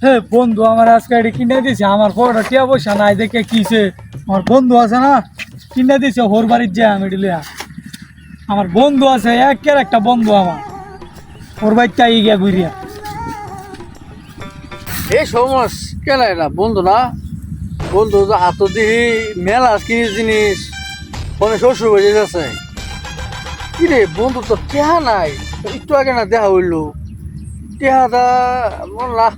হে বন্ধু আমার আজকে এটি কিনে দিছে, আমার পড়া টিয়া পয়সা নাই দেখে কিছে। আমার বন্ধু আছে না, কিনে দিছে হোর বাড়ির যে আমি লিয়া। আমার বন্ধু আছে, একের একটা বন্ধু আমার, ওর বাড়িটা গিয়া ঘুরিয়া। এই সমস কেন না বন্ধু না বন্ধু তো হাত দিহি মেলা কি জিনিস ফোনে শ্বশুর বাড়ি আছে কি রে বন্ধু তো টেহা নাই একটু আগে না দেখা হইলো টেহাটা মন না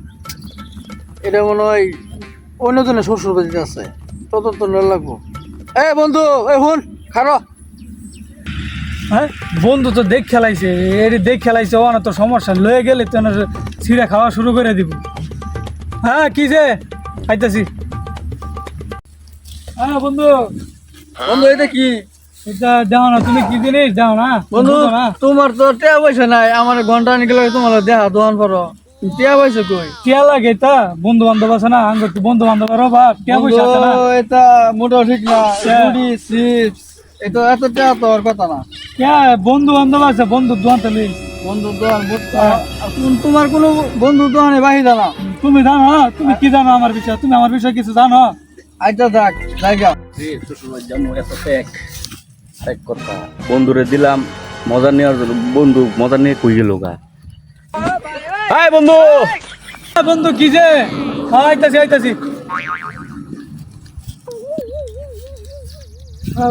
এটা মনে হয় অন্যজনের শ্বশুর বাড়িতে আছে তত তো নেওয়া লাগবো। এ বন্ধু এই শুন খারো হ্যাঁ বন্ধু তো দেখ খেলাইছে, এর দেখ খেলাইছে, ও না তো সমস্যা লয়ে গেলে তো ছিঁড়ে খাওয়া শুরু করে দিব। হ্যাঁ কি যে খাইতেছি। হ্যাঁ বন্ধু, বন্ধু এটা কি এটা দাও না, তুমি কি জিনিস দাও না বন্ধু বুঝো না। তোমার তো টেয়া পয়সা নাই আমার ঘন্টা নিকলে তোমার দেখা দোকান করো টেয়া পয়সা কই টিয়া লাগে তা বন্ধু বান্ধব আছে না, আঙ্গ বন্ধু বান্ধব বা টিয়া পয়সা আছে না। বন্ধু, এটা মোটেও ঠিক না কে? মুড়ি চিপস এটা এত টেয়া তো আর কথা না কে বন্ধু বান্ধব আছে, বন্ধু দোয়ান লিস। বন্ধু দোকান তোমার কোনো বন্ধু দোকানে বাহিদা না তুমি জানো, তুমি কি জানো আমার বিষয়, তুমি আমার বিষয় কিছু জানো? আইটা থাক জায়গা কথা বন্ধুরে দিলাম মজা নেওয়ার জন্য, বন্ধু মজা নিয়ে কই গেল গা। হাই বন্ধু, বন্ধু কি যে আইতাছি আইতাছি।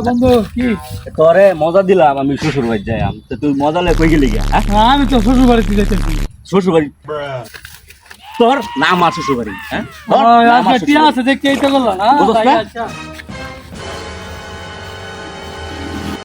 বন্ধু কি তোরে মজা দিলাম আমি শ্বশুর বাড়ি যাই, তুই মজা লে কই গেলি গা? আমি তো শ্বশুর বাড়িতে যাইতেছি। শ্বশুর বাড়ি তোর না আমার শ্বশুর বাড়ি, হ্যাঁ আজকে টিয়া আছে দেখে এইটা করলাম না। বুঝছ না? আচ্ছা